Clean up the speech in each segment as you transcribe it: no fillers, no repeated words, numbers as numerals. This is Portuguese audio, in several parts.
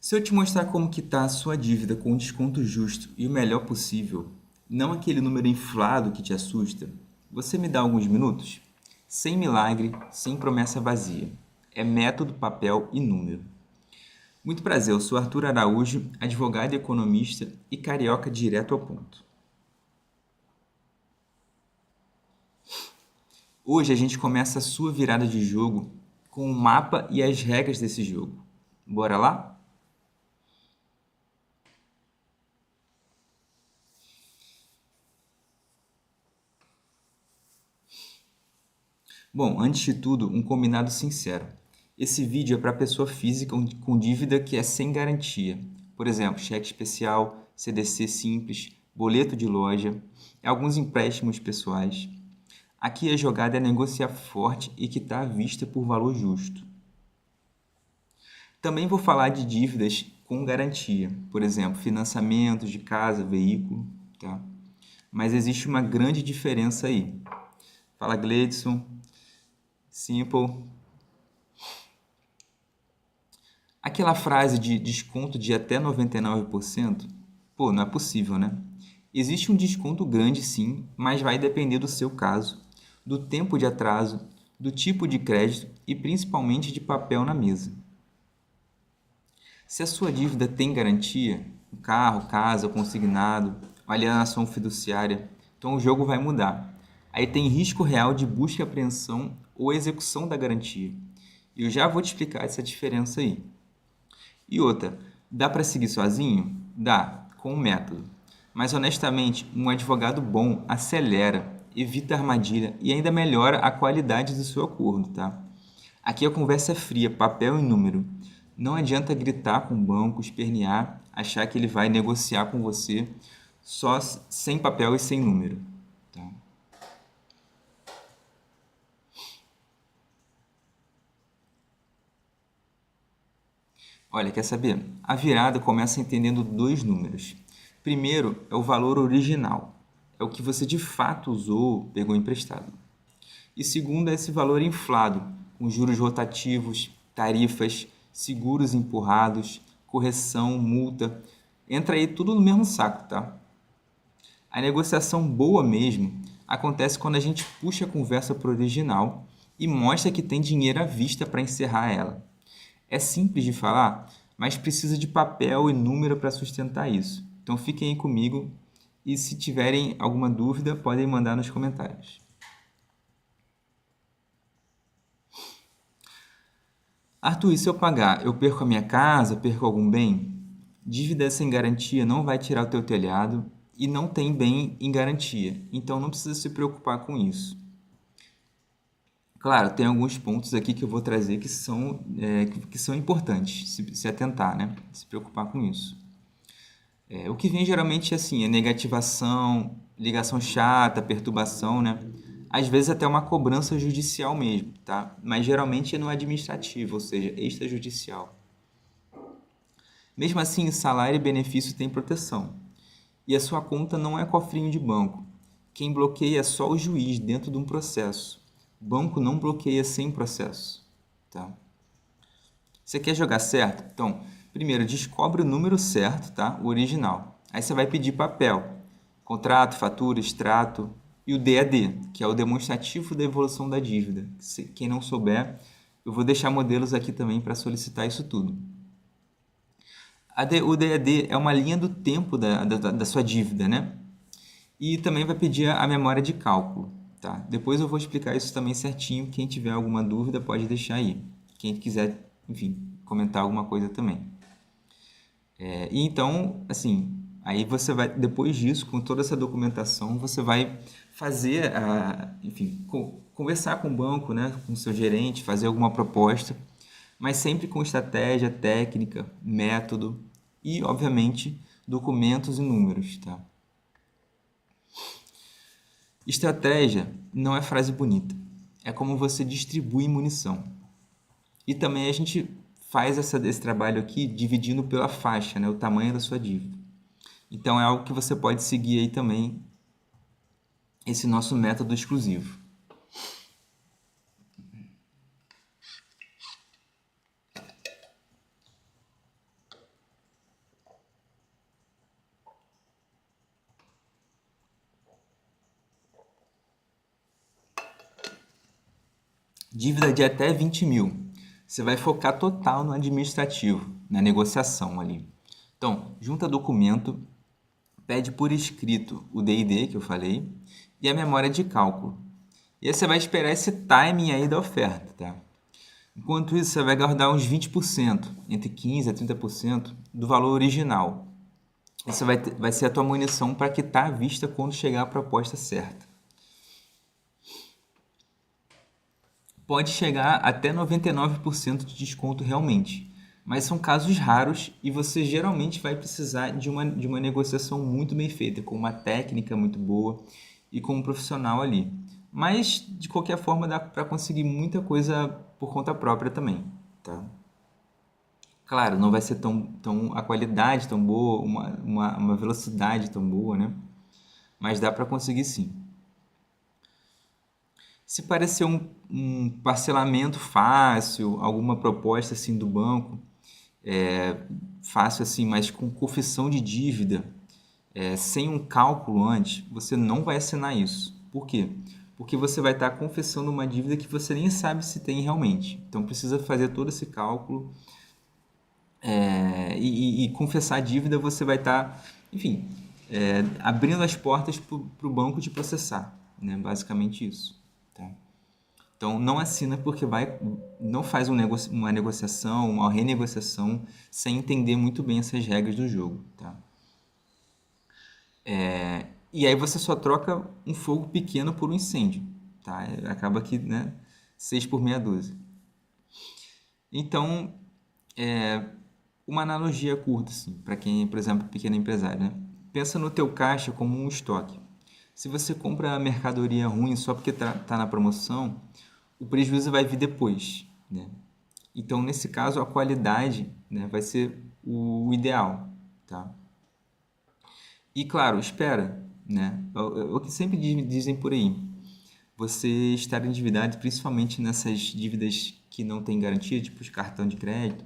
Se eu te mostrar como que está a sua dívida com um desconto justo e o melhor possível, não aquele número inflado que te assusta, você me dá alguns minutos? Sem milagre, sem promessa vazia. É método, papel e número. Muito prazer, eu sou Arthur Araújo, advogado e economista e carioca direto ao ponto. Hoje a gente começa a sua virada de jogo com o mapa e as regras desse jogo. Bora lá? Bom, antes de tudo, um combinado sincero. Esse vídeo é para pessoa física com dívida que é sem garantia. Por exemplo, cheque especial, CDC simples, boleto de loja, alguns empréstimos pessoais. Aqui a jogada é negociar forte e quitar à vista por valor justo. Também vou falar de dívidas com garantia, por exemplo, financiamentos de casa, veículo, tá? Mas existe uma grande diferença aí. Fala, Gleidson. Simple. Aquela frase de desconto de até 99%, pô, não é possível, né? Existe um desconto grande sim, mas vai depender do seu caso, do tempo de atraso, do tipo de crédito e principalmente de papel na mesa. Se a sua dívida tem garantia, um carro, casa, consignado, alienação fiduciária, então o jogo vai mudar. Aí tem risco real de busca e apreensão ou execução da garantia. E eu já vou te explicar essa diferença aí. E outra, dá para seguir sozinho? Dá, com um método. Mas honestamente, um advogado bom acelera, evita armadilha e ainda melhora a qualidade do seu acordo, tá? Aqui a conversa é fria, papel e número. Não adianta gritar com o banco, espernear, achar que ele vai negociar com você só sem papel e sem número, tá? Olha, quer saber? A virada começa entendendo dois números. Primeiro é o valor original, é o que você de fato usou, pegou emprestado. E segundo é esse valor inflado, com juros rotativos, tarifas, seguros empurrados, correção, multa. Entra aí tudo no mesmo saco, tá? A negociação boa mesmo acontece quando a gente puxa a conversa para o original e mostra que tem dinheiro à vista para encerrar ela. É simples de falar, mas precisa de papel e número para sustentar isso. Então fiquem aí comigo e se tiverem alguma dúvida, podem mandar nos comentários. Arthur, e se eu pagar, eu perco a minha casa, perco algum bem? Dívida sem garantia não vai tirar o teu telhado e não tem bem em garantia, então não precisa se preocupar com isso. Claro, tem alguns pontos aqui que eu vou trazer que são importantes, se atentar, né? Se preocupar com isso. O que vem geralmente assim, é negativação, ligação chata, perturbação, né? Às vezes até uma cobrança judicial mesmo, tá? Mas geralmente é no administrativo, ou seja, extrajudicial. Mesmo assim, salário e benefício têm proteção. E a sua conta não é cofrinho de banco. Quem bloqueia é só o juiz dentro de um processo. O banco não bloqueia sem processo, tá? Você quer jogar certo? Então, primeiro descobre o número certo, tá? O original. Aí você vai pedir papel, contrato, fatura, extrato e o DAD, que é o demonstrativo da evolução da dívida. Quem não souber, eu vou deixar modelos aqui também para solicitar isso tudo. O DAD é uma linha do tempo da sua dívida, né? E também vai pedir a memória de cálculo, tá? Depois eu vou explicar isso também certinho. Quem tiver alguma dúvida pode deixar aí. Quem quiser, enfim, comentar alguma coisa também. E então, assim, aí você vai, depois disso, com toda essa documentação, você vai fazer, enfim, conversar com o banco, né, com o seu gerente, fazer alguma proposta, mas sempre com estratégia, técnica, método e, obviamente, documentos e números, tá? Estratégia não é frase bonita, é como você distribui munição. E também a gente faz esse trabalho aqui dividindo pela faixa, né, o tamanho da sua dívida. Então é algo que você pode seguir aí também, esse nosso método exclusivo. Dívida de até 20 mil. Você vai focar total no administrativo, na negociação ali. Então, junta documento, pede por escrito o D&D que eu falei e a memória de cálculo. E aí você vai esperar esse timing aí da oferta, tá? Enquanto isso, você vai guardar uns 20%, entre 15% a 30% do valor original. Isso vai ser a tua munição para quitar à vista quando chegar a proposta certa. Pode chegar até 99% de desconto realmente, mas são casos raros e você geralmente vai precisar de uma negociação muito bem feita, com uma técnica muito boa e com um profissional ali. Mas, de qualquer forma, dá para conseguir muita coisa por conta própria também, tá? Claro, não vai ser tão a qualidade tão boa, uma velocidade tão boa, né? Mas dá para conseguir sim. Se parecer um parcelamento fácil, alguma proposta assim do banco, fácil assim, mas com confissão de dívida, sem um cálculo antes, você não vai assinar isso. Por quê? Porque você vai estar confessando uma dívida que você nem sabe se tem realmente. Então precisa fazer todo esse cálculo e confessar a dívida você vai estar, enfim, abrindo as portas para o banco te processar, né? Basicamente isso, tá? Então não assina porque não faz uma negociação, uma renegociação sem entender muito bem essas regras do jogo, tá? E aí você só troca um fogo pequeno por um incêndio, tá? Acaba que, né, 6 por meia dúzia. Então, uma analogia curta, assim, para quem é, por exemplo, pequeno empresário, né? Pensa no teu caixa como um estoque. Se você compra mercadoria ruim só porque tá na promoção, o prejuízo vai vir depois, né? Então, nesse caso, a qualidade, né, vai ser o ideal, tá? E claro, espera, né? O que sempre dizem por aí. Você estar endividado, principalmente nessas dívidas que não têm garantia, tipo de cartão de crédito,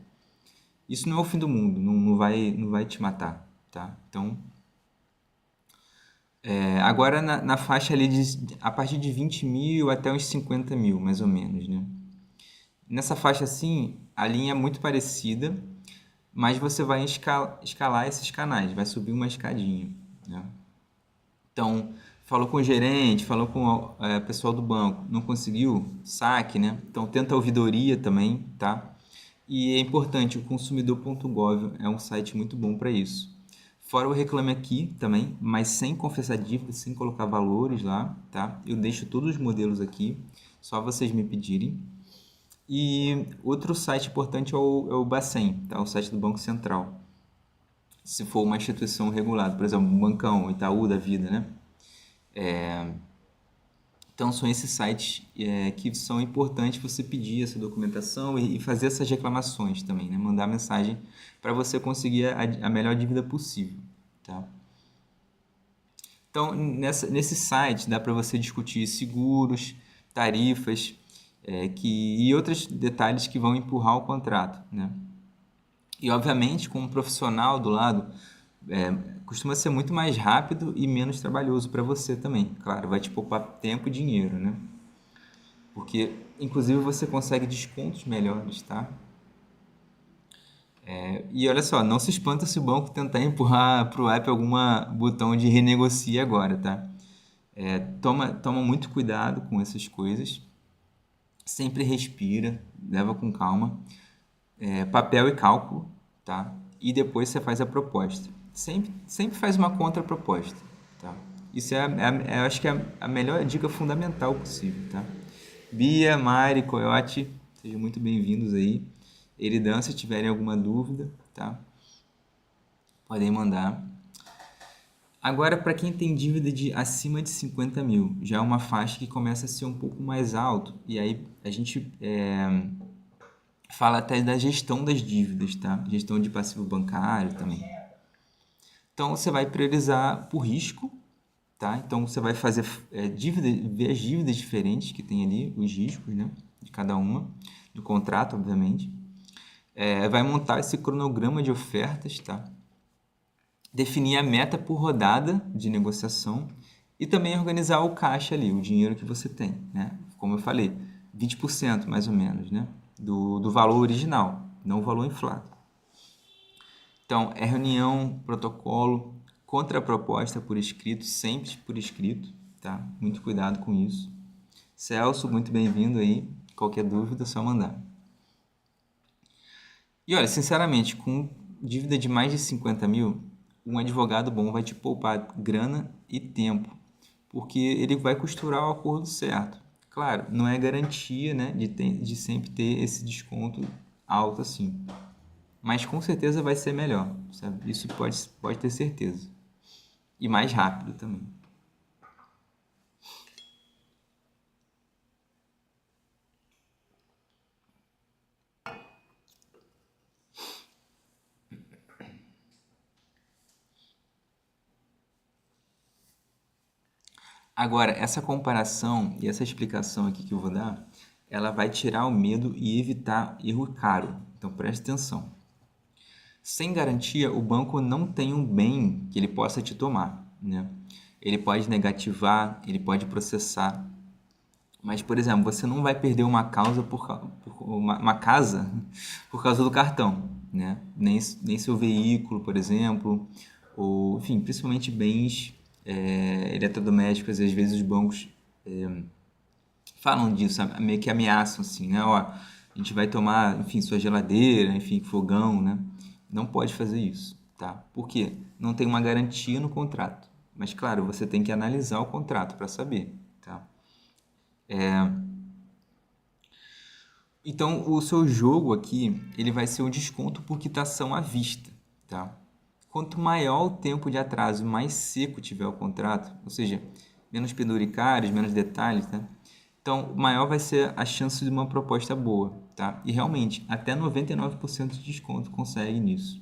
isso não é o fim do mundo, não vai te matar, tá? Então, agora na faixa ali a partir de 20 mil até uns 50 mil, mais ou menos, né? Nessa faixa assim, a linha é muito parecida, mas você vai escalar esses canais, vai subir uma escadinha, né? Então, falou com o gerente, falou com o pessoal do banco, não conseguiu? Saque, né? Então, tenta a ouvidoria também, tá? E é importante, o consumidor.gov é um site muito bom para isso. Fora o Reclame Aqui também, mas sem confessar dívida, sem colocar valores lá, tá? Eu deixo todos os modelos aqui, só vocês me pedirem. E outro site importante é o Bacen, tá? O site do Banco Central. Se for uma instituição regulada, por exemplo, um Bancão, Itaú da vida, né? Então, são esses sites que são importantes você pedir essa documentação e fazer essas reclamações também, né? Mandar mensagem para você conseguir a melhor dívida possível, tá? Então, nesse site dá para você discutir seguros, tarifas e outros detalhes que vão empurrar o contrato, né? E, obviamente, com um profissional do lado, costuma ser muito mais rápido e menos trabalhoso para você também. Claro, vai te poupar tempo e dinheiro, né? Porque, inclusive, você consegue descontos melhores, tá? E olha só, não se espanta se o banco tentar empurrar para o app alguma botão de renegocia agora, tá? Toma muito cuidado com essas coisas. Sempre respira, leva com calma. Papel e cálculo, tá? E depois você faz a proposta. Sempre faz uma contraproposta, tá? Isso eu acho que é a melhor dica fundamental possível, tá? Bia, Mari, Coyote, sejam muito bem-vindos aí. Eridan, se tiverem alguma dúvida, tá? Podem mandar. Agora, para quem tem dívida de acima de 50 mil, já é uma faixa que começa a ser um pouco mais alto. E aí a gente fala até da gestão das dívidas, tá? Gestão de passivo bancário também. Então, você vai priorizar por risco, tá? Então, você vai fazer ver as dívidas diferentes que tem ali, os riscos, né? De cada uma, do contrato, obviamente. Vai montar esse cronograma de ofertas, tá? Definir a meta por rodada de negociação e também organizar o caixa ali, o dinheiro que você tem, né? Como eu falei, 20% mais ou menos, né? Do valor original, não o valor inflado. Então, é reunião, protocolo, contraproposta por escrito, sempre por escrito, tá? Muito cuidado com isso. Celso, muito bem-vindo aí. Qualquer dúvida, é só mandar. E olha, sinceramente, com dívida de mais de 50 mil, um advogado bom vai te poupar grana e tempo, porque ele vai costurar o acordo certo. Claro, não é garantia, né, de sempre ter esse desconto alto assim, mas com certeza vai ser melhor, sabe? Isso pode ter certeza. E mais rápido também. Agora, essa comparação e essa explicação aqui que eu vou dar, ela vai tirar o medo e evitar erro caro. Então, preste atenção. Sem garantia, o banco não tem um bem que ele possa te tomar, né? Ele pode negativar, ele pode processar. Mas, por exemplo, você não vai perder uma causa uma casa por causa do cartão, né? Nem seu veículo, por exemplo, ou, enfim, principalmente bens eletrodomésticos. Às vezes os bancos falam disso, meio que ameaçam assim, né? Ó, a gente vai tomar, enfim, sua geladeira, enfim, fogão, né? Não pode fazer isso, tá? Por quê? Não tem uma garantia no contrato. Mas, claro, você tem que analisar o contrato para saber, tá? Então, o seu jogo aqui, ele vai ser o desconto por quitação à vista, tá? Quanto maior o tempo de atraso, mais seco tiver o contrato, ou seja, menos penduricários, menos detalhes, tá? Então, maior vai ser a chance de uma proposta boa, tá? E realmente, até 99% de desconto consegue nisso.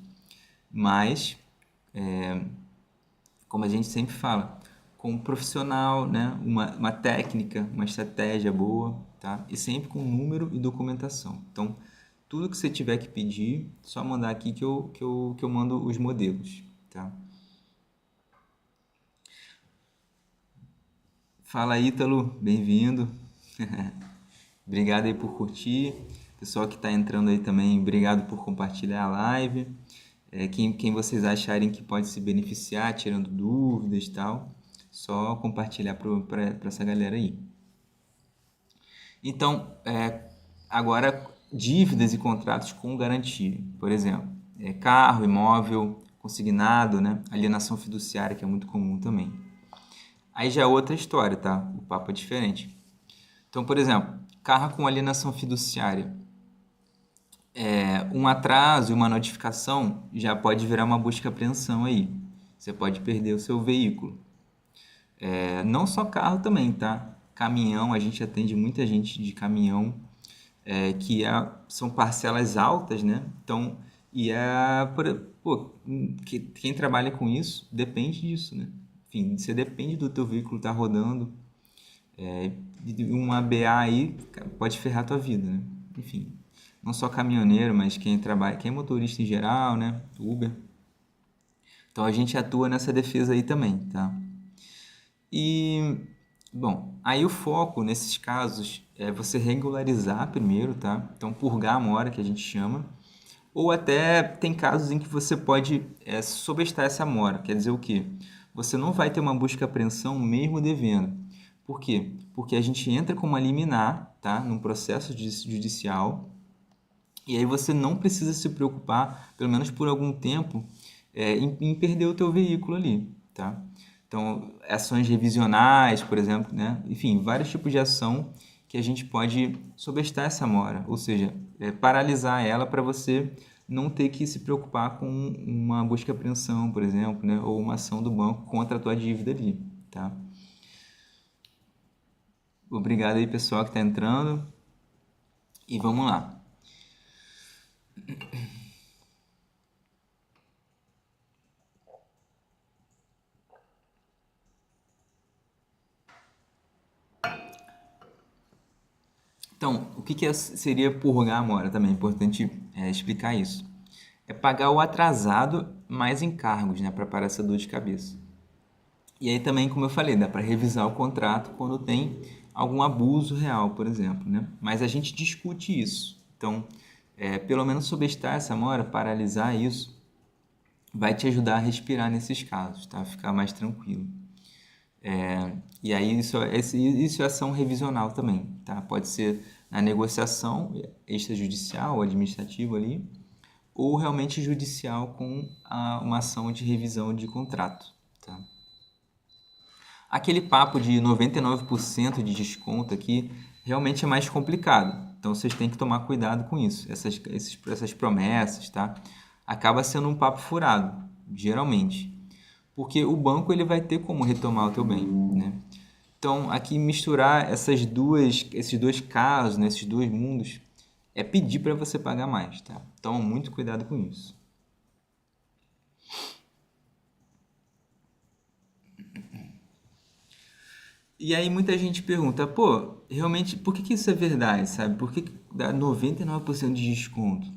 Mas, como a gente sempre fala, com um profissional, né? Uma técnica, uma estratégia boa, tá? E sempre com número e documentação. Então, tudo que você tiver que pedir, só mandar aqui que eu mando os modelos, tá? Fala, Ítalo, bem-vindo. Obrigado aí por curtir. Pessoal que está entrando aí também, obrigado por compartilhar a live. Quem vocês acharem que pode se beneficiar, tirando dúvidas e tal, só compartilhar para essa galera aí. Então, agora, dívidas e contratos com garantia. Por exemplo, carro, imóvel, consignado, né? Alienação fiduciária, que é muito comum também. Aí já é outra história, tá? O papo é diferente. Então, por exemplo, carro com alienação fiduciária. Um atraso e uma notificação já pode virar uma busca e apreensão aí. Você pode perder o seu veículo. Não só carro também, tá? Caminhão, a gente atende muita gente de caminhão, são parcelas altas, né? Então, quem trabalha com isso depende disso, né? Enfim, você depende do teu veículo estar rodando. Uma BA aí pode ferrar a tua vida, né? Enfim, não só caminhoneiro, mas quem trabalha, quem é motorista em geral, né? Uber. Então a gente atua nessa defesa aí também, tá? E, bom, aí o foco nesses casos é você regularizar primeiro, tá? Então purgar a mora, que a gente chama. Ou até tem casos em que você pode sobrestar essa mora. Quer dizer o quê? Você não vai ter uma busca e apreensão mesmo devendo. Por quê? Porque a gente entra com uma liminar, tá? Num processo judicial. E aí você não precisa se preocupar, pelo menos por algum tempo, em perder o teu veículo ali, tá? Então, ações revisionais, por exemplo, né? Enfim, vários tipos de ação que a gente pode sobrestar essa mora, ou seja, paralisar ela para você não ter que se preocupar com uma busca e apreensão, por exemplo, né? Ou uma ação do banco contra a tua dívida ali, tá? Obrigado aí, pessoal, que está entrando. E vamos lá. Então, o que seria purgar a mora também? É importante explicar isso. É pagar o atrasado mais encargos, né, para parar essa dor de cabeça. E aí também, como eu falei, dá para revisar o contrato quando tem algum abuso real, por exemplo, né? Mas a gente discute isso. Então, pelo menos subestar essa mora, paralisar isso, vai te ajudar a respirar nesses casos, tá? Ficar mais tranquilo. E aí isso é ação revisional também, tá? Pode ser na negociação extrajudicial ou administrativa ali, ou realmente judicial com uma ação de revisão de contrato, tá? Aquele papo de 99% de desconto aqui realmente é mais complicado. Então vocês têm que tomar cuidado com isso. Essas promessas, tá? Acaba sendo um papo furado, geralmente. Porque o banco ele vai ter como retomar o teu bem, né? Então, aqui misturar esses dois casos, né, esses dois mundos, é pedir para você pagar mais, tá? Toma muito cuidado com isso. E aí muita gente pergunta, pô, realmente, por que isso é verdade, sabe? Por que dá 99% de desconto?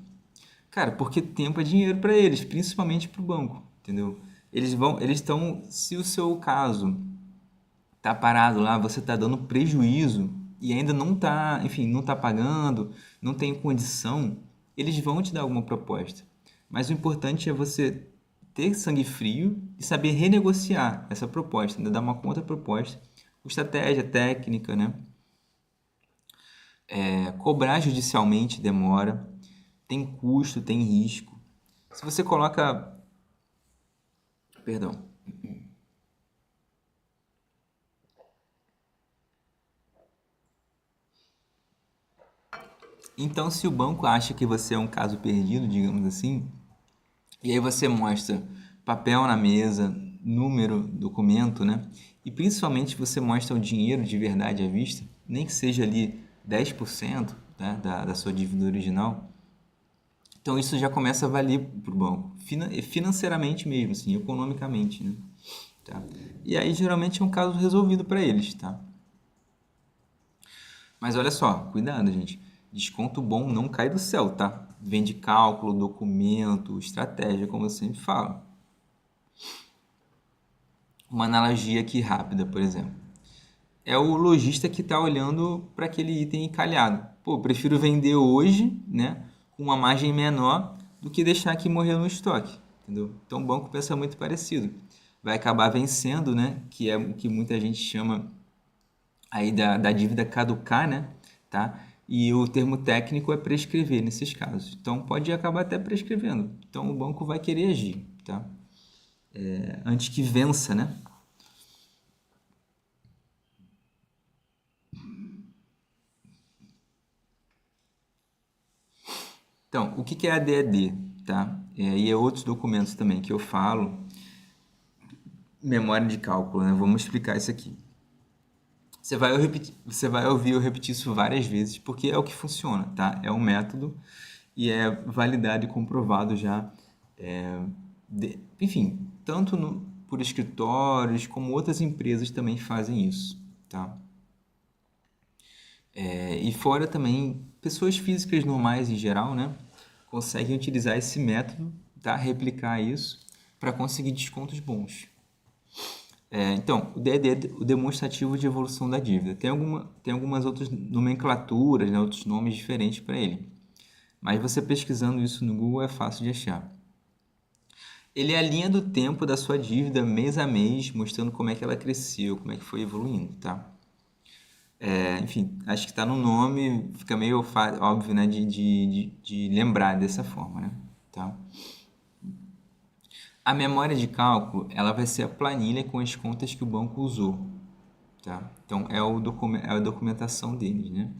Cara, porque tempo é dinheiro para eles, principalmente para o banco, entendeu? Eles estão, se o seu caso tá parado lá, você tá dando prejuízo e ainda não tá, enfim, não tá pagando, não tem condição, eles vão te dar alguma proposta. Mas o importante é você ter sangue frio e saber renegociar essa proposta, né? Dar uma contraproposta, com estratégia técnica, né? Cobrar judicialmente demora, tem custo, tem risco. Se você coloca, perdão, então se o banco acha que você é um caso perdido, digamos assim, e aí você mostra papel na mesa, número, documento, né? E principalmente você mostra o dinheiro de verdade à vista, nem que seja ali 10%, né, da sua dívida original. Então isso já começa a valer para o banco, financeiramente mesmo, assim, economicamente, né? Tá? E aí geralmente é um caso resolvido para eles, tá? Mas olha só, cuidado, gente. Desconto bom não cai do céu, tá? Vem de cálculo, documento, estratégia, como eu sempre falo. Uma analogia aqui rápida, por exemplo. É o lojista que está olhando para aquele item encalhado. Pô, prefiro vender hoje, né, com uma margem menor do que deixar aqui morrer no estoque, entendeu? Então o banco pensa muito parecido. Vai acabar vencendo, né, que é o que muita gente chama aí da dívida caducar, né, tá? E o termo técnico é prescrever nesses casos. Então pode acabar até prescrevendo. Então o banco vai querer agir, tá? Antes que vença, né? Então, o que é a DED, tá? E é outros documentos também que eu falo, memória de cálculo, né? Vamos explicar isso aqui. Você vai ouvir eu repetir isso várias vezes, porque é o que funciona, tá? É um método e é validado e comprovado já, enfim, tanto por escritórios como outras empresas também fazem isso, tá? E fora também, pessoas físicas normais em geral, né, conseguem utilizar esse método, tá? Replicar isso para conseguir descontos bons. Então, o DED é o demonstrativo de evolução da dívida. Tem algumas outras nomenclaturas, né, outros nomes diferentes para ele. Mas você pesquisando isso no Google é fácil de achar. Ele é a linha do tempo da sua dívida mês a mês, mostrando como é que ela cresceu, como é que foi evoluindo, tá? Enfim, acho que está no nome, fica meio óbvio, né, de lembrar dessa forma, né? Tá? A memória de cálculo, ela vai ser a planilha com as contas que o banco usou, tá? Então, é a documentação deles, né?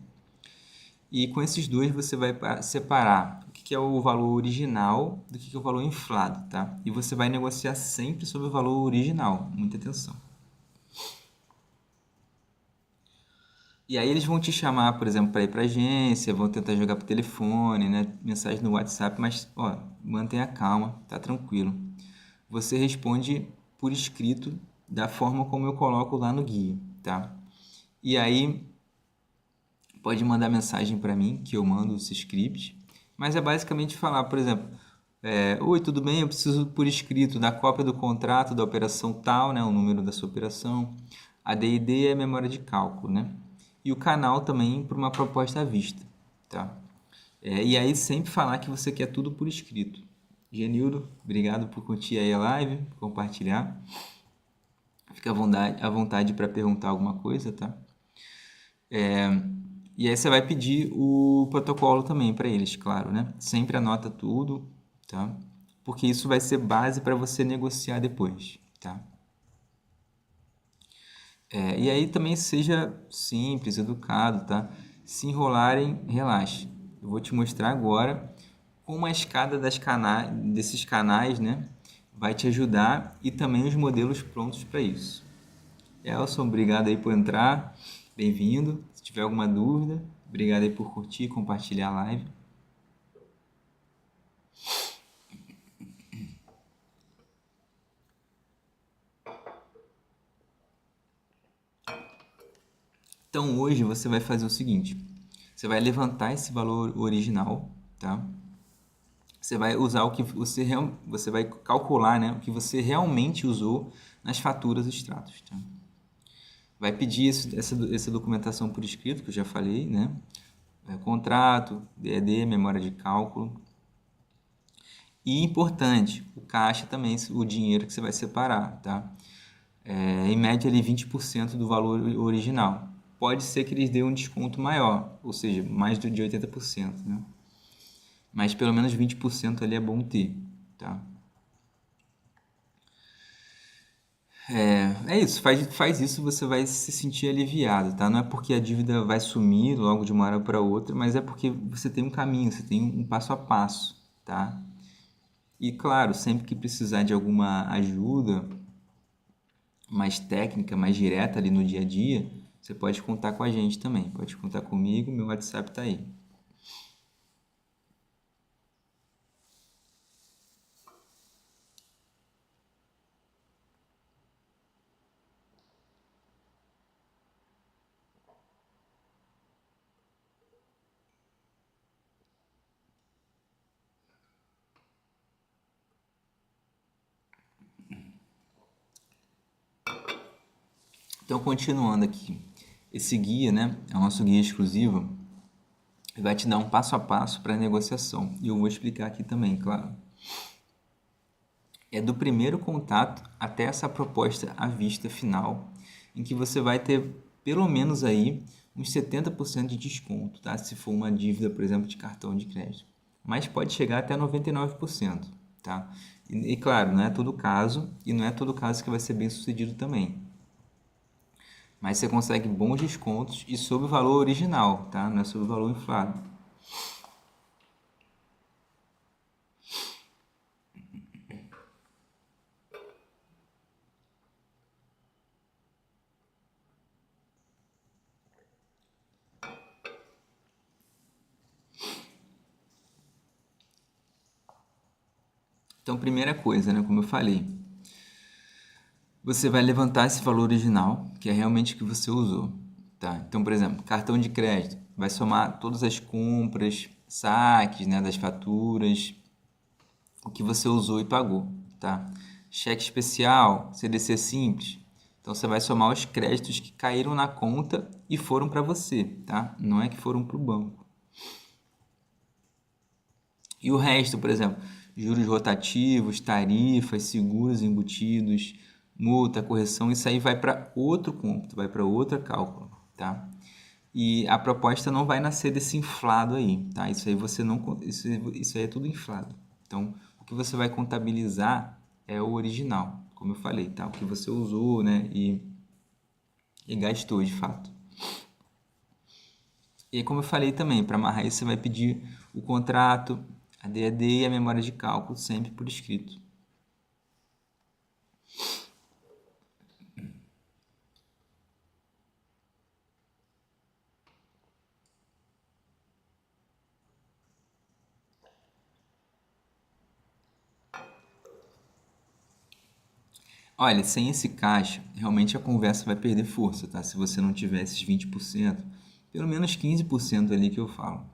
E com esses dois você vai separar o que é o valor original do que é o valor inflado, tá? E você vai negociar sempre sobre o valor original, muita atenção. E aí eles vão te chamar, por exemplo, para ir para agência, vão tentar jogar por telefone, né? Mensagem no WhatsApp, mas ó, mantenha calma, tá tranquilo. Você responde por escrito da forma como eu coloco lá no guia, tá? E aí pode mandar mensagem para mim que eu mando esse script, mas é basicamente falar, por exemplo, oi, tudo bem? Eu preciso por escrito da cópia do contrato da operação tal, né? O número da sua operação. A DID é a memória de cálculo, né? e o canal também para uma proposta à vista, tá? E aí sempre falar que você quer tudo por escrito. Genildo, obrigado por curtir aí a live, compartilhar. Fica à vontade para perguntar alguma coisa, tá? E aí você vai pedir o protocolo também para eles, claro, né? Sempre anota tudo, tá? Porque isso vai ser base para você negociar depois, tá? E aí também seja simples, educado, tá? Se enrolarem, relaxe. Eu vou te mostrar agora como a escada desses canais, né? Vai te ajudar e também os modelos prontos para isso. Elson, obrigado aí por entrar. Bem-vindo. Se tiver alguma dúvida, obrigado aí por curtir e compartilhar a live. Então hoje você vai fazer o seguinte: você vai levantar esse valor original, tá? Você vai usar o que você vai calcular, né, o que você realmente usou nas faturas e extratos, tá? Vai pedir essa documentação por escrito, que eu já falei, né? Contrato, DED, memória de cálculo. E importante, o caixa também, o dinheiro que você vai separar, tá? Em média, ali 20% do valor original. Pode ser que eles dêem um desconto maior, ou seja, mais de 80%, né? Mas pelo menos 20% ali é bom ter, tá? É isso, faz isso, você vai se sentir aliviado, tá? Não é porque a dívida vai sumir logo de uma hora para outra, mas é porque você tem um caminho, você tem um passo a passo, tá? E claro, sempre que precisar de alguma ajuda mais técnica, mais direta ali no dia a dia, você pode contar com a gente também. Pode contar comigo, meu WhatsApp tá aí. Então, continuando aqui, esse guia, né, é o nosso guia exclusivo, vai te dar um passo a passo para a negociação. E eu vou explicar aqui também, claro. É do primeiro contato até essa proposta à vista final, em que você vai ter pelo menos aí uns 70% de desconto, tá? Se for uma dívida, por exemplo, de cartão de crédito. Mas pode chegar até 99%, tá? E claro, não é todo caso, e não é todo caso que vai ser bem sucedido também. Mas você consegue bons descontos e sob o valor original, tá? Não é sob o valor inflado. Então, primeira coisa, né, como eu falei, você vai levantar esse valor original, que é realmente o que você usou, tá? Então, por exemplo, cartão de crédito, vai somar todas as compras, saques, né, das faturas, o que você usou e pagou, tá? Cheque especial, CDC simples, então você vai somar os créditos que caíram na conta e foram para você, tá? Não é que foram para o banco. E o resto, por exemplo, juros rotativos, tarifas, seguros embutidos, multa, correção, isso aí vai para outro cômputo, vai para outro cálculo, tá? E a proposta não vai nascer desse inflado aí, tá? Isso aí você não, isso aí é tudo inflado. Então, o que você vai contabilizar é o original, como eu falei, tá? O que você usou, né? E gastou de fato. E aí, como eu falei também, para amarrar isso, você vai pedir o contrato, a DAD e a memória de cálculo, sempre por escrito. Olha, sem esse caixa, realmente a conversa vai perder força, tá? Se você não tiver esses 20%, pelo menos 15% ali que eu falo.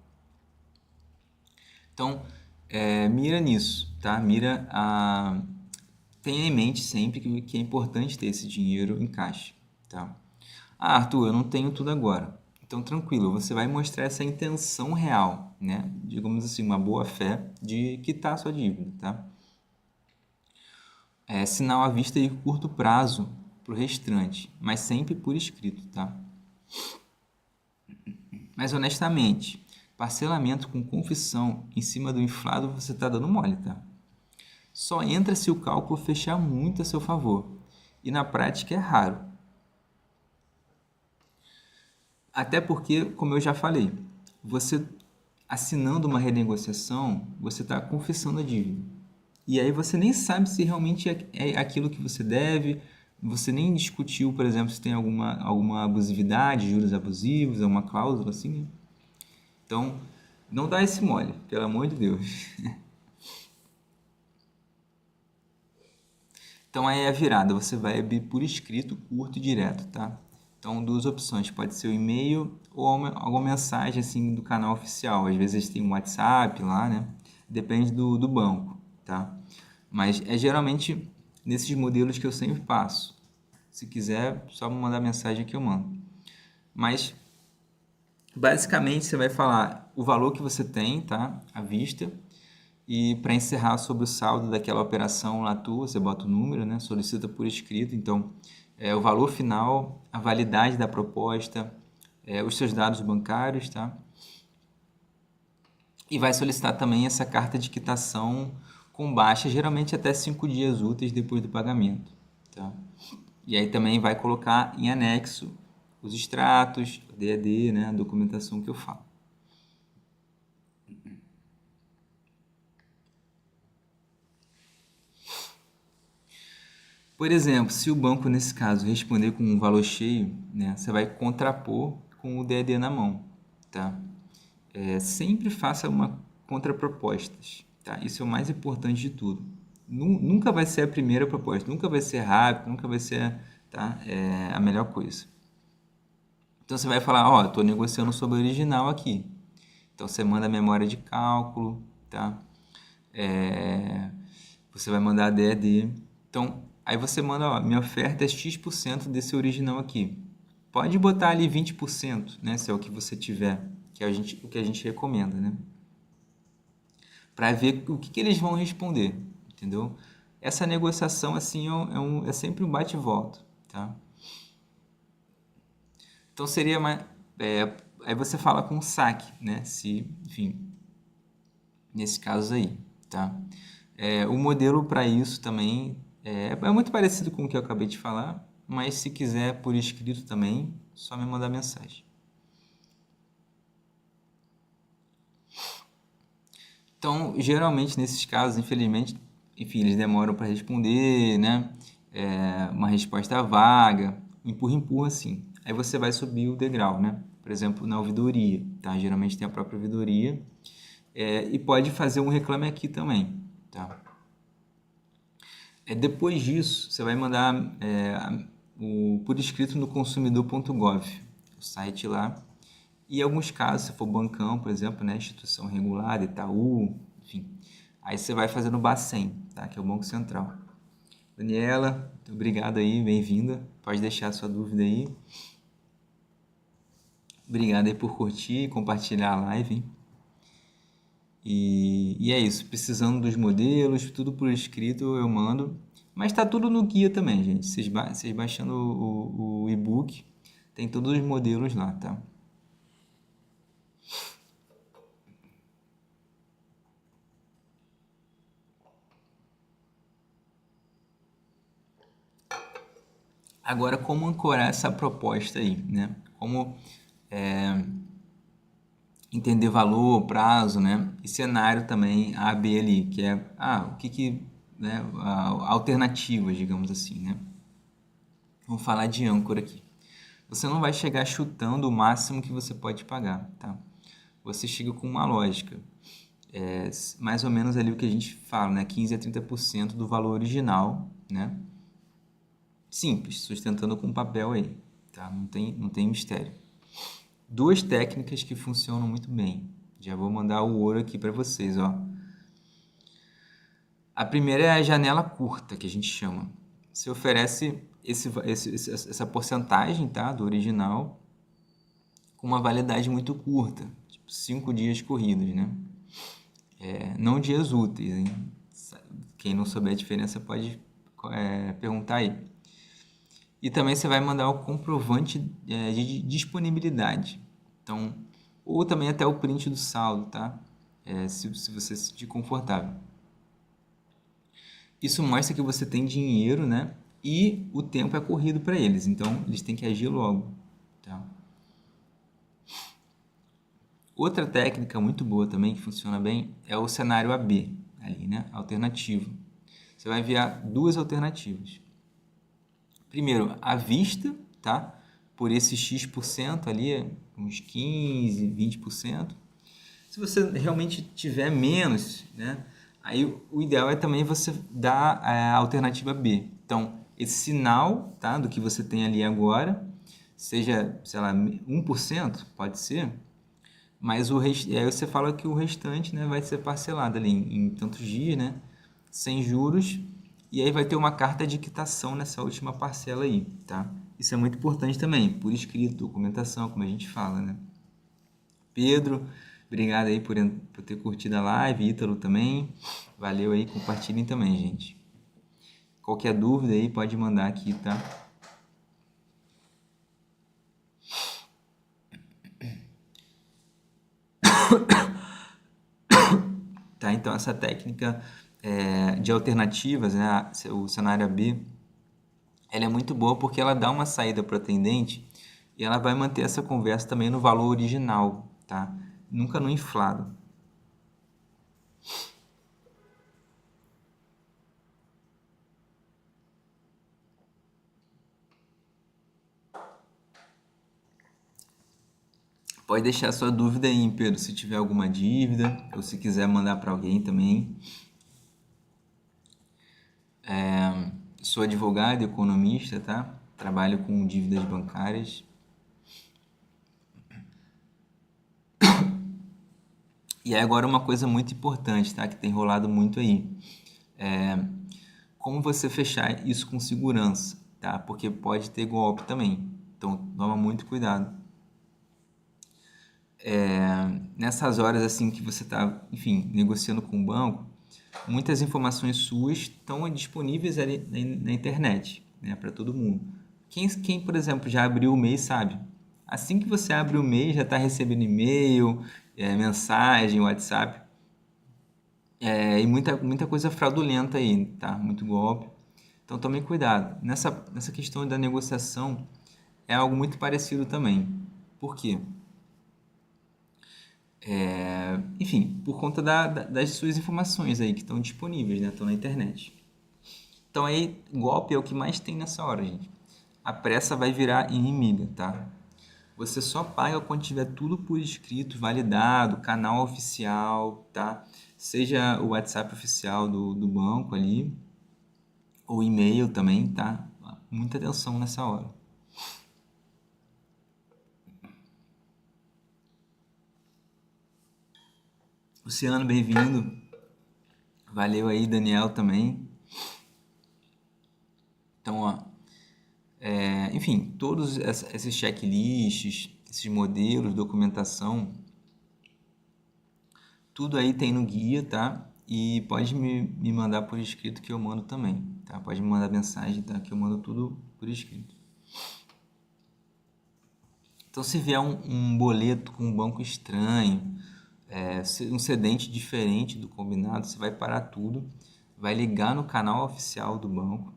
Então, mira nisso, tá? Tenha em mente sempre que é importante ter esse dinheiro em caixa, tá? Ah, Arthur, eu não tenho tudo agora. Então, tranquilo, você vai mostrar essa intenção real, né? Digamos assim, uma boa fé de quitar a sua dívida, tá? Sinal à vista e curto prazo para o restante, mas sempre por escrito, tá? Mas honestamente, parcelamento com confissão em cima do inflado você está dando mole, tá? Só entra se o cálculo fechar muito a seu favor. E na prática é raro. Até porque, como eu já falei, você assinando uma renegociação, você está confessando a dívida. E aí você nem sabe se realmente é aquilo que você deve, você nem discutiu, por exemplo, se tem alguma abusividade, juros abusivos, alguma cláusula assim, né? Então, não dá esse mole, pelo amor de Deus. Então aí é a virada, você vai abrir por escrito, curto e direto, tá? Então, duas opções, pode ser o e-mail ou alguma mensagem assim do canal oficial. Às vezes tem um WhatsApp lá, né? Depende do banco, tá? Mas é geralmente nesses modelos que eu sempre passo. Se quiser, só me mandar mensagem que eu mando. Mas basicamente você vai falar o valor que você tem, tá? À vista. E para encerrar sobre o saldo daquela operação lá tua, você bota o número, né? Solicita por escrito. Então, o valor final, a validade da proposta, os seus dados bancários, tá? E vai solicitar também essa carta de quitação com baixa, geralmente até 5 dias úteis depois do pagamento, tá? E aí também vai colocar em anexo os extratos, o DAD, né? A documentação que eu falo. Por exemplo, se o banco, nesse caso, responder com um valor cheio, né, você vai contrapor com o DAD na mão, tá? Sempre faça uma contrapropostas, tá? Isso é o mais importante de tudo. Nunca vai ser a primeira proposta, nunca vai ser rápido, nunca vai ser, tá? A melhor coisa. Então você vai falar, ó, estou negociando sobre o original aqui. Então você manda a memória de cálculo, tá? Você vai mandar a DAD. Então, aí você manda, ó, minha oferta é X% desse original aqui. Pode botar ali 20%, né? Se é o que você tiver, que o que a gente recomenda, né? Para ver o que eles vão responder, entendeu? Essa negociação, assim, é sempre um bate e volta, tá? Então, seria mais... aí você fala com o saque, né? Se, enfim, nesse caso aí, tá? O modelo para isso também é muito parecido com o que eu acabei de falar, mas se quiser por escrito também, só me mandar mensagem. Então, geralmente nesses casos, infelizmente, enfim, eles demoram para responder, né? Uma resposta vaga, empurra, assim. Aí você vai subir o degrau, né? Por exemplo, na ouvidoria, tá? Geralmente tem a própria ouvidoria. E pode fazer um reclame aqui também, tá? Depois disso, você vai mandar por escrito no consumidor.gov, o site lá. E em alguns casos, se for bancão, por exemplo, né, instituição regulada, Itaú, enfim, aí você vai fazer no Bacen, tá? Que é o Banco Central. Daniela, muito obrigado aí, bem-vinda. Pode deixar a sua dúvida aí. Obrigado aí por curtir e compartilhar a live, hein? E é isso, precisando dos modelos, tudo por escrito eu mando. Mas tá tudo no guia também, gente. Vocês baixando o e-book, tem todos os modelos lá, tá? Agora, como ancorar essa proposta aí, né? Como entender valor, prazo, né? E cenário também A, B ali, que é, o que né? Alternativas, digamos assim, né? Vamos falar de âncora aqui. Você não vai chegar chutando o máximo que você pode pagar, tá? Você chega com uma lógica. Mais ou menos ali o que a gente fala, né? 15 a 30% do valor original, né? Simples, sustentando com papel aí, tá? Não tem mistério. Duas técnicas que funcionam muito bem. Já vou mandar o ouro aqui para vocês, ó. A primeira é a janela curta, que a gente chama. Você oferece essa porcentagem, tá? Do original com uma validade muito curta, tipo 5 dias corridos, né? Não dias úteis, hein? Quem não souber a diferença pode perguntar aí. E também você vai mandar o comprovante de disponibilidade. Então, ou também até o print do saldo, tá? Se você se sentir confortável. Isso mostra que você tem dinheiro, né? E o tempo é corrido para eles, então eles têm que agir logo, tá? Outra técnica muito boa também, que funciona bem, é o cenário AB, ali, né? Alternativo. Você vai enviar duas alternativas. Primeiro, à vista, tá? Por esse X% ali, uns 15, 20%. Se você realmente tiver menos, né? Aí o ideal é também você dar a alternativa B. Então, esse sinal, tá? Do que você tem ali agora, seja, sei lá, 1%, pode ser, mas aí você fala que o restante, né, vai ser parcelado ali em tantos dias, né? Sem juros, e aí vai ter uma carta de quitação nessa última parcela aí, tá? Isso é muito importante também, por escrito, documentação, como a gente fala, né? Pedro, obrigado aí por ter curtido a live, Ítalo também, valeu aí, compartilhem também, gente. Qualquer dúvida aí pode mandar aqui, tá? Tá, então essa técnica de alternativas, né, o cenário B, ela é muito boa porque ela dá uma saída para o atendente e ela vai manter essa conversa também no valor original, tá? Nunca no inflado. Pode deixar sua dúvida aí, Pedro, se tiver alguma dívida ou se quiser mandar para alguém também. Sou advogado e economista, tá? Trabalho com dívidas bancárias. E aí agora uma coisa muito importante, tá? Que tem rolado muito aí. Como você fechar isso com segurança, tá? Porque pode ter golpe também. Então, toma muito cuidado. Nessas horas assim que você está, enfim, negociando com o banco, muitas informações suas estão disponíveis ali na internet, né, para todo mundo. Quem, por exemplo, já abriu o mês sabe. Assim que você abre o mês, já está recebendo e-mail, mensagem, WhatsApp, e muita coisa fraudulenta aí, tá? Muito golpe. Então tome cuidado. Nessa questão da negociação, é algo muito parecido também. Por quê? Enfim, por conta das suas informações aí que estão disponíveis, né? Estão na internet. Então aí, golpe é o que mais tem nessa hora, gente. A pressa vai virar inimiga, tá? Você só paga quando tiver tudo por escrito, validado, canal oficial, tá? Seja o WhatsApp oficial do banco ali, ou e-mail também, tá? Muita atenção nessa hora. Luciano, bem-vindo. Valeu aí, Daniel também. Então, ó, enfim, todos esses checklists, esses modelos, documentação, tudo aí tem no guia, tá? E pode me mandar por escrito que eu mando também, tá? Pode me mandar mensagem, tá? Que eu mando tudo por escrito. Então, se vier um boleto com um banco estranho, um cedente diferente do combinado, você vai parar tudo, vai ligar no canal oficial do banco,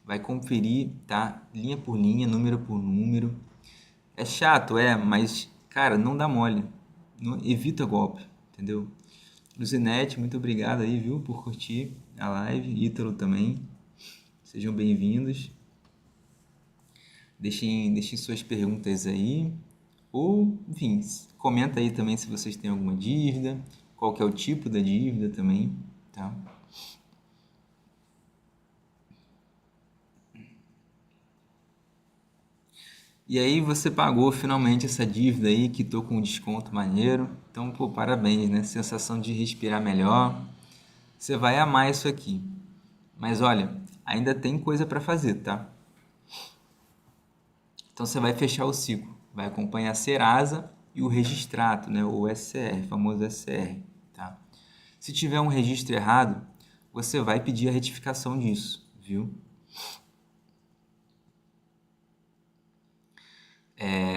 vai conferir, tá? Linha por linha, número por número. É chato, mas, cara, não dá mole. Evita golpe, entendeu? Luzinete, muito obrigado aí, viu, por curtir a live. Ítalo também. Sejam bem-vindos. Deixem suas perguntas aí. Ou, enfim, comenta aí também se vocês têm alguma dívida, qual que é o tipo da dívida também, tá? E aí você pagou finalmente essa dívida aí, quitou com um desconto maneiro. Então, pô, parabéns, né? Sensação de respirar melhor. Você vai amar isso aqui. Mas olha, ainda tem coisa para fazer, tá? Então você vai fechar o ciclo. vai acompanhar a Serasa e o registrato, né? O SCR, famoso SCR, tá? Se tiver um registro errado, você vai pedir a retificação disso, viu?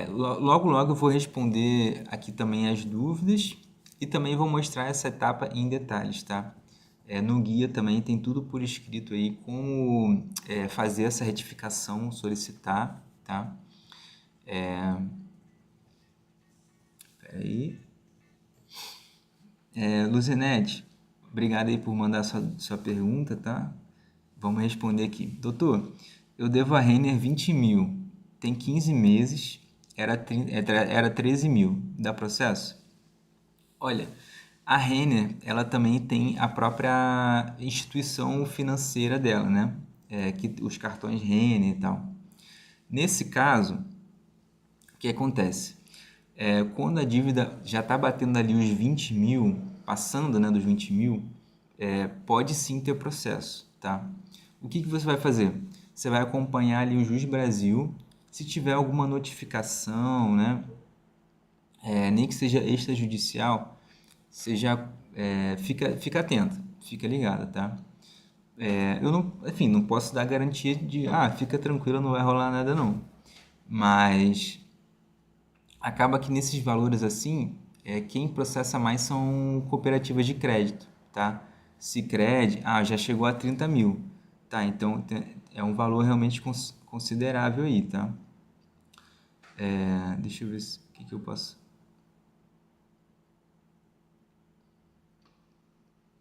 Logo, logo eu vou responder aqui também as dúvidas e também vou mostrar essa etapa em detalhes, tá? No guia também tem tudo por escrito aí, como fazer essa retificação, solicitar, tá? Peraí. Luzinete, obrigado aí por mandar sua pergunta, tá? Vamos responder aqui. Doutor, eu devo a Renner 20 mil, tem 15 meses, era 13 mil, dá processo? Olha, a Renner, ela também tem a própria instituição financeira dela, né? Que, os cartões Renner e tal. Nesse caso, o que acontece? Quando a dívida já está batendo ali os 20 mil, passando, né, dos 20 mil, pode sim ter processo, tá? O que você vai fazer? Você vai acompanhar ali o Juiz Brasil, se tiver alguma notificação, né, nem que seja extrajudicial, você já fica atento, fica ligado, tá? Eu não, enfim, não posso dar garantia de, fica tranquilo, não vai rolar nada não. Mas acaba que nesses valores assim, quem processa mais são cooperativas de crédito, tá? Sicredi, já chegou a 30 mil, tá? Então é um valor realmente considerável aí, tá? Deixa eu ver o que eu posso.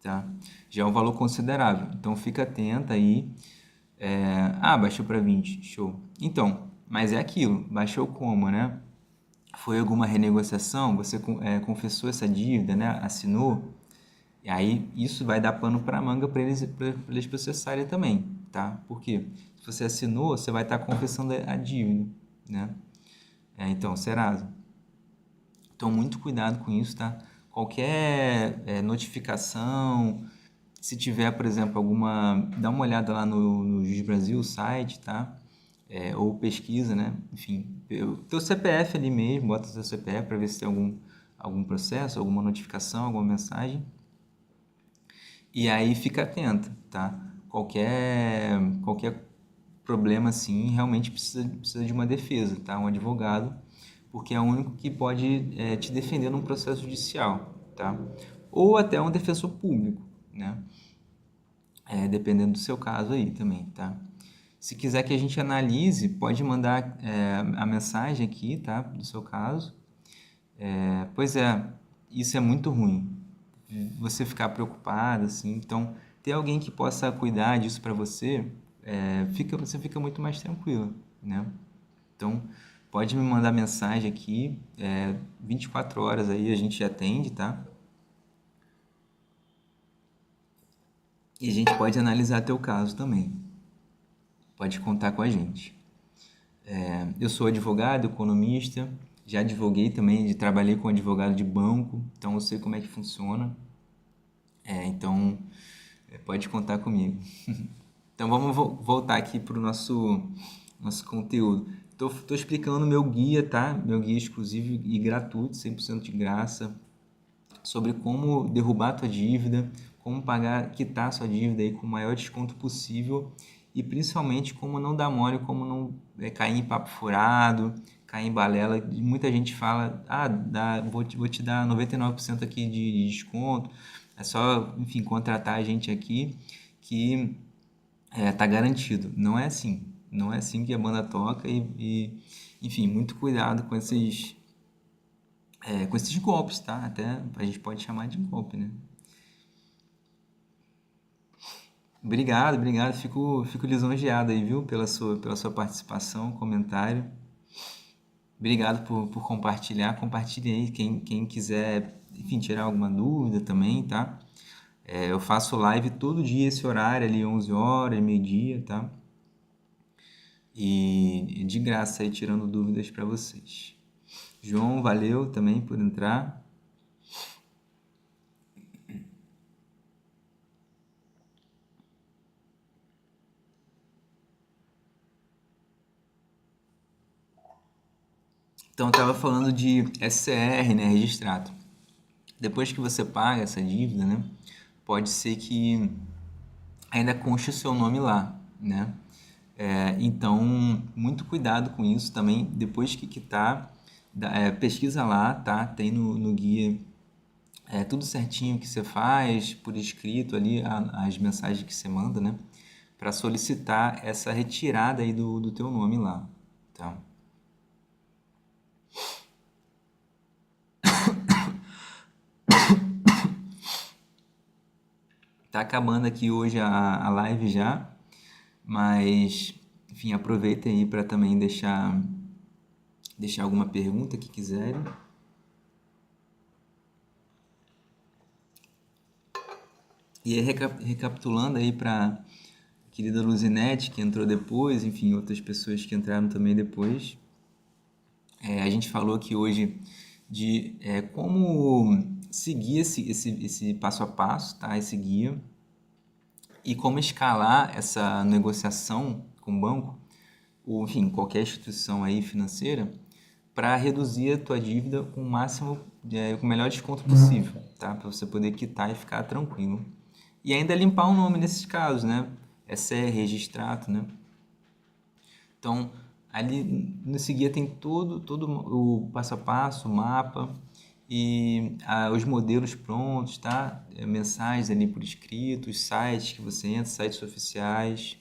Tá? Já é um valor considerável, então fica atenta aí. Baixou para 20, show. Então, mas é aquilo, baixou como, né? Foi alguma renegociação, você confessou essa dívida, né? Assinou, e aí isso vai dar pano para manga para eles processarem também, tá? Porque se você assinou, você vai estar confessando a dívida, né? Então, Serasa. Então, muito cuidado com isso, tá? Qualquer notificação, se tiver, por exemplo, alguma... Dá uma olhada lá no Juiz Brasil, o site, tá? Ou pesquisa, né? Enfim, teu CPF ali mesmo, bota seu CPF para ver se tem algum processo, alguma notificação, alguma mensagem. E aí fica atento, tá? Qualquer problema assim, realmente precisa de uma defesa, tá? Um advogado, porque é o único que pode te defender num processo judicial, tá? Ou até um defensor público, né? Dependendo do seu caso aí também, tá? Se quiser que a gente analise, pode mandar a mensagem aqui, tá? Do seu caso. Pois é, isso é muito ruim. Você ficar preocupado, assim. Então, ter alguém que possa cuidar disso para você, você fica muito mais tranquilo, né? Então, pode me mandar mensagem aqui, 24 horas aí a gente atende, tá? E a gente pode analisar teu caso também. Pode contar com a gente. Eu sou advogado, economista, já advoguei também, trabalhei com advogado de banco, então eu sei como é que funciona. Então, pode contar comigo. Então vamos voltar aqui para o nosso conteúdo. Tô explicando meu guia, tá? Meu guia exclusivo e gratuito, 100% de graça, sobre como derrubar a tua dívida, como quitar a sua dívida aí com o maior desconto possível e principalmente como não dar mole, como não cair em papo furado, cair em balela. Muita gente fala, vou te dar 99% aqui de desconto, é só, enfim, contratar a gente aqui que tá garantido. Não é assim. Não é assim que a banda toca enfim, muito cuidado com esses golpes, tá? Até a gente pode chamar de golpe, né? Obrigado, obrigado. Fico lisonjeado aí, viu? Pela sua participação, comentário. Obrigado por compartilhar. Compartilhe aí quem quiser, enfim, tirar alguma dúvida também, tá? Eu faço live todo dia, esse horário ali, 11 horas, meio-dia, tá? E de graça aí, tirando dúvidas para vocês. João, valeu também por entrar. Então, eu estava falando de SCR, né, registrado. Depois que você paga essa dívida, né, pode ser que ainda conste o seu nome lá, né? Então, muito cuidado com isso também. Depois que quitar, pesquisa lá, tá? Tem no guia tudo certinho que você faz, por escrito ali, as mensagens que você manda, né? Para solicitar essa retirada aí do teu nome lá, tá? Tá acabando aqui hoje a live já, mas, enfim, aproveitem aí para também deixar alguma pergunta que quiserem. E aí, recapitulando aí para querida Luzinete, que entrou depois, enfim, outras pessoas que entraram também depois. A gente falou aqui hoje de como seguir esse passo a passo, tá? Esse guia, e como escalar essa negociação com o banco, ou enfim, qualquer instituição aí financeira, para reduzir a tua dívida com o máximo, com o melhor desconto possível, tá? Para você poder quitar e ficar tranquilo. E ainda limpar o nome nesses casos, né? SR, registrado, né? Então, ali nesse guia tem todo o passo a passo, o mapa e os modelos prontos, tá? Mensagens ali por escrito, os sites que você entra, sites oficiais,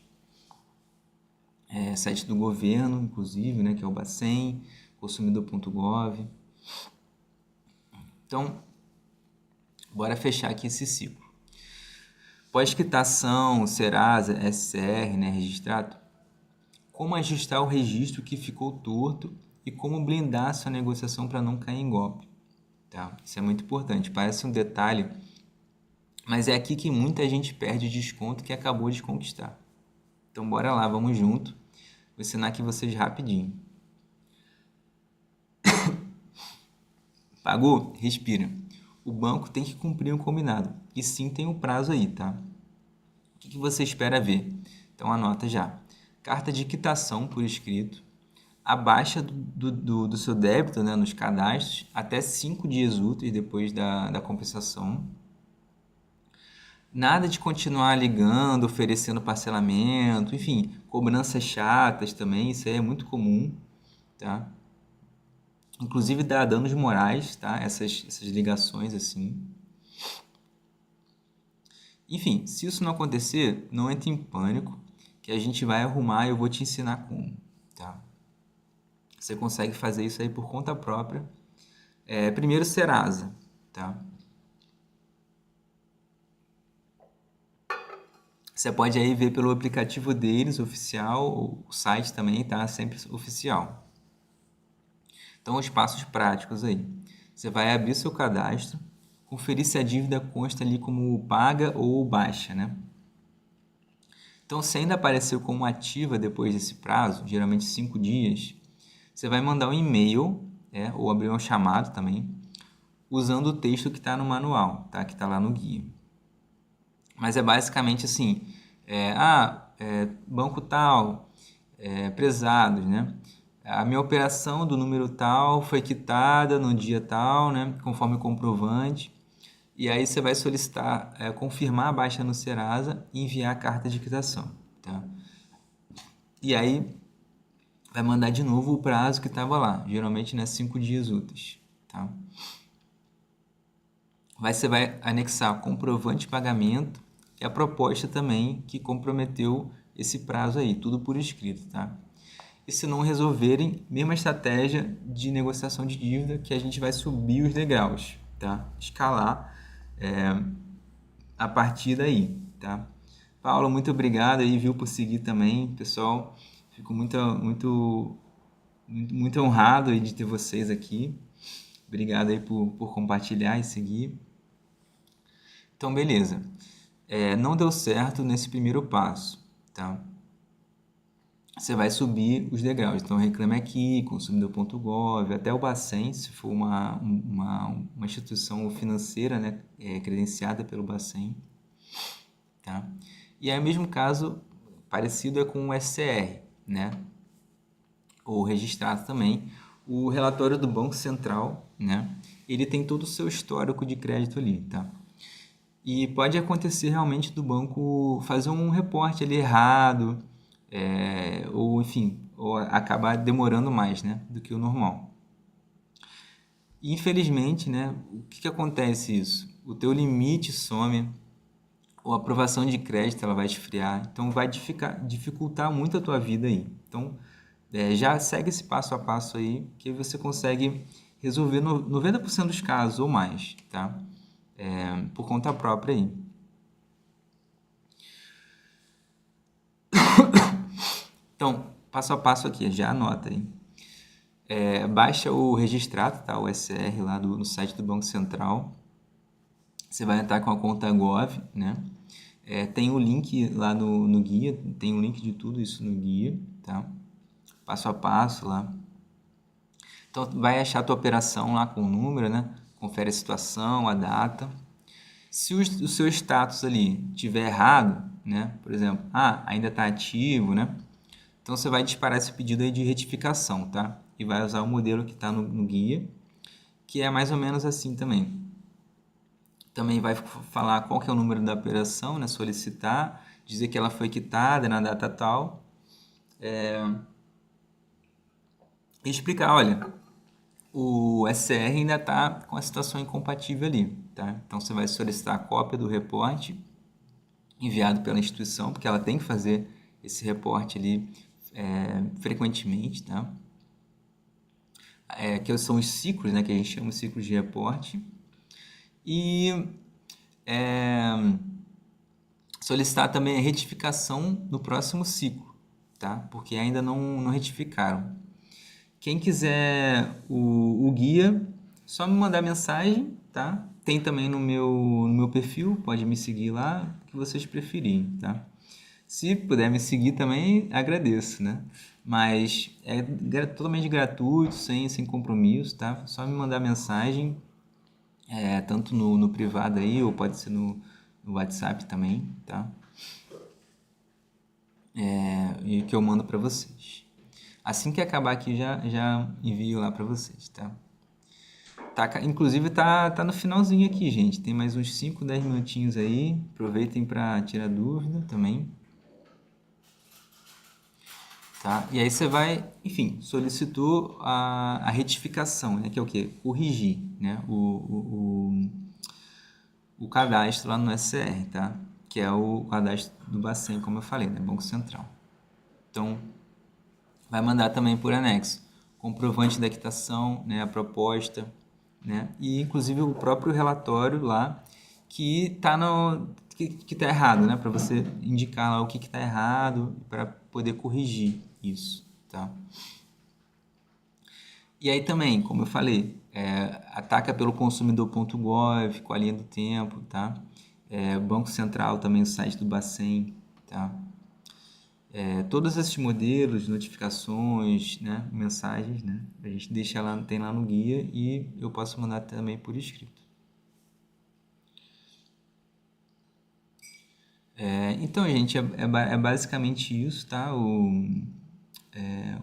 site do governo, inclusive, né? Que é o Bacen, consumidor.gov. Então, bora fechar aqui esse ciclo. Pós-quitação, Serasa, SCR, né? Registrado. Como ajustar o registro que ficou torto e como blindar sua negociação para não cair em golpe. Tá? Isso é muito importante, parece um detalhe, mas é aqui que muita gente perde o desconto que acabou de conquistar. Então bora lá, vamos junto. Vou ensinar aqui vocês rapidinho. Pagou? Respira. O banco tem que cumprir o combinado. E sim tem um prazo aí, tá? O que você espera ver? Então anota já. Carta de quitação por escrito, a baixa do seu débito, né, nos cadastros até 5 dias úteis depois da compensação. Nada de continuar ligando, oferecendo parcelamento, enfim, cobranças chatas também, isso aí é muito comum, tá? Inclusive dá danos morais, tá? Essas ligações assim. Enfim, se isso não acontecer, não entre em pânico, que a gente vai arrumar e eu vou te ensinar como, tá? Você consegue fazer isso aí por conta própria. Primeiro, Serasa, tá? Você pode aí ver pelo aplicativo deles, oficial, o site também tá sempre oficial. Então, os passos práticos aí. Você vai abrir seu cadastro, conferir se a dívida consta ali como paga ou baixa, né? Então, se ainda apareceu como ativa depois desse prazo, geralmente 5 dias, você vai mandar um e-mail, ou abrir um chamado também, usando o texto que está no manual, tá? Que está lá no guia. Mas é basicamente assim, banco tal, prezados, né? A minha operação do número tal foi quitada no dia tal, né? Conforme o comprovante. E aí você vai solicitar, confirmar a baixa no Serasa e enviar a carta de quitação, tá? E aí vai mandar de novo o prazo que estava lá, geralmente, né, 5 dias úteis, tá? Você vai anexar comprovante de pagamento e a proposta também que comprometeu esse prazo aí, tudo por escrito, tá? E se não resolverem, mesma estratégia de negociação de dívida que a gente vai subir os degraus, tá? Escalar a partir daí, tá? Paulo, muito obrigado aí, viu, por seguir também, pessoal. Fico muito honrado aí de ter vocês aqui. Obrigado aí por compartilhar e seguir. Então, beleza. Não deu certo nesse primeiro passo, tá? Você vai subir os degraus. Então, Reclame Aqui, consumidor.gov, até o Bacen, se for uma instituição financeira, né, credenciada pelo Bacen, tá? E aí, o mesmo caso, parecido com o SCR, né? Ou registrado também. o relatório do Banco Central, né? Ele tem todo o seu histórico de crédito ali, tá? E pode acontecer realmente do banco fazer um reporte ali errado, ou enfim, ou acabar demorando mais, né, do que o normal. E, infelizmente, né, o que acontece isso? O teu limite some, ou a aprovação de crédito ela vai esfriar, então vai dificultar muito a tua vida aí. Então, já segue esse passo a passo aí, que você consegue resolver 90% dos casos ou mais, tá? Por conta própria aí. Então, passo a passo aqui, já anota aí. Baixa o registrado, tá? O SR lá no site do Banco Central. Você vai entrar com a conta Gov, né? Tem o link lá no guia, tem o link de tudo isso no guia, tá? Passo a passo lá. Então, vai achar a tua operação lá com o número, né? Confere a situação, a data. Se o seu status ali tiver errado, né? Por exemplo, ainda está ativo, né? Então, você vai disparar esse pedido aí de retificação, tá? E vai usar o modelo que está no guia, que é mais ou menos assim também. Também vai falar qual que é o número da operação, né? Solicitar, dizer que ela foi quitada na data tal. E explicar, olha, o SR ainda está com a situação incompatível ali, tá? Então, você vai solicitar a cópia do reporte enviado pela instituição, porque ela tem que fazer esse reporte ali frequentemente, tá? Que são os ciclos, né? Que a gente chama de ciclos de reporte. E solicitar também a retificação no próximo ciclo, tá? Porque ainda não retificaram. Quem quiser o guia, só me mandar mensagem, tá? Tem também no meu perfil, pode me seguir lá, o que vocês preferirem, tá? Se puder me seguir também, agradeço, né? Mas é totalmente gratuito, sem compromisso, tá? Só me mandar mensagem, tanto no privado aí, ou pode ser no WhatsApp também, tá? E que eu mando para vocês. Assim que acabar aqui, já envio lá para vocês, tá? Inclusive tá no finalzinho aqui, gente. Tem mais uns 5, 10 minutinhos aí. Aproveitem para tirar dúvida também. Tá? E aí você vai, enfim, solicitou a retificação, né? Que é o quê? Corrigir, né? O cadastro lá no SR, tá? Que é o cadastro do Bacen, como eu falei, né? Banco Central. Então, vai mandar também por anexo comprovante da quitação, né? A proposta, né? E inclusive o próprio relatório lá que tá errado, né? Para você indicar lá o que está errado para poder corrigir isso, tá? E aí também, como eu falei, ataca pelo consumidor.gov, com a linha do tempo, tá? Banco Central também, o site do Bacen, tá? Todos esses modelos, notificações, né? Mensagens, né? A gente deixa lá, tem lá no guia e eu posso mandar também por escrito. Então, gente, é basicamente isso, tá? O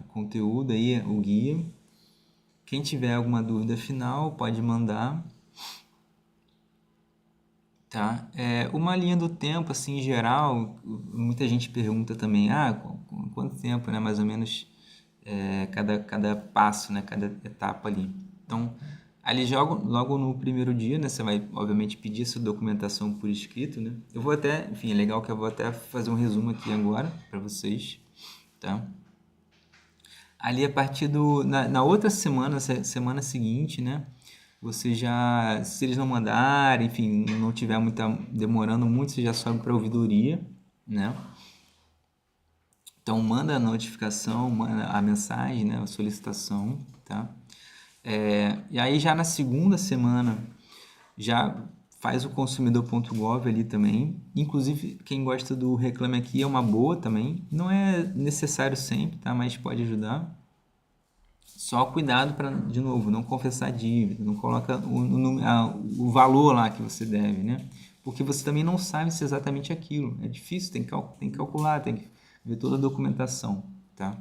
conteúdo aí, o guia. Quem tiver alguma dúvida final, pode mandar, tá? Uma linha do tempo, assim, em geral, muita gente pergunta também, quanto tempo, né? Mais ou menos, cada passo, né? Cada etapa ali. Então, ali logo no primeiro dia, né? Você vai, obviamente, pedir essa documentação por escrito, né? Eu vou até, enfim, é legal que eu vou até fazer um resumo aqui agora para vocês, tá? Ali a partir na outra semana, semana seguinte, né? Você já, se eles não mandarem, enfim, não tiver demorando muito, você já sobe para a ouvidoria, né? Então manda a notificação, manda a mensagem, né? A solicitação, tá? E aí já na segunda semana já faz o consumidor.gov ali também. Inclusive, quem gosta do Reclame Aqui é uma boa também. Não é necessário sempre, tá? Mas pode ajudar. Só cuidado para, de novo, não confessar dívida, não coloca o valor lá que você deve, né? Porque você também não sabe se é exatamente aquilo. É difícil, tem que calcular, tem que ver toda a documentação, tá?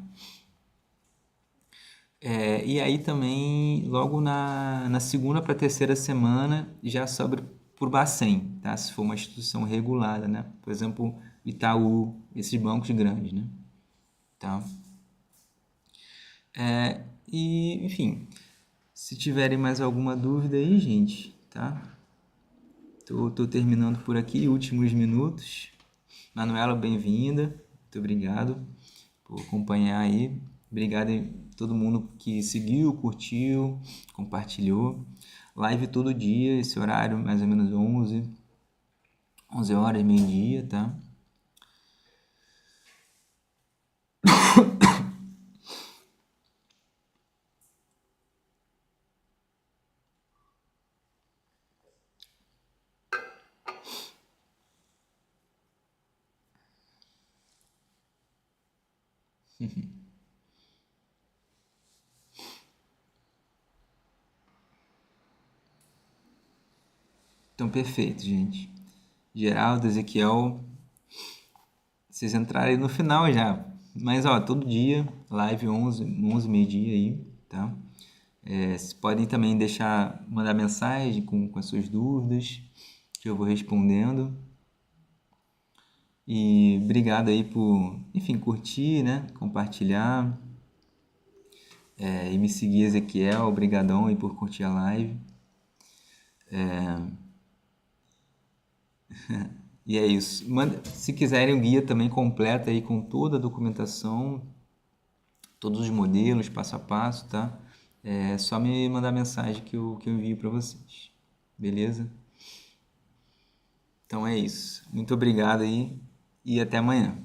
E aí também, logo na segunda para terceira semana, já sobe por Bacen, tá? Se for uma instituição regulada, né? Por exemplo, Itaú, esses bancos grandes, né? Tá? Enfim, se tiverem mais alguma dúvida aí, gente, tá? Tô terminando por aqui, últimos minutos. Manuela, bem-vinda. Muito obrigado por acompanhar aí. Obrigado a todo mundo que seguiu, curtiu, compartilhou. Live todo dia, esse horário mais ou menos 11 horas, meio-dia, tá? Então, perfeito, gente. Geraldo, Ezequiel, vocês entrarem no final já. Mas, ó, todo dia, live 11 meio-dia aí, tá? Vocês podem também mandar mensagem com as suas dúvidas, que eu vou respondendo. E obrigado aí por, enfim, curtir, né? Compartilhar. E me seguir, Ezequiel. Obrigadão aí por curtir a live. E é isso. Se quiserem o guia também completo aí com toda a documentação, todos os modelos, passo a passo, tá? É só me mandar mensagem que eu envio para vocês. Beleza? Então é isso. Muito obrigado aí e até amanhã.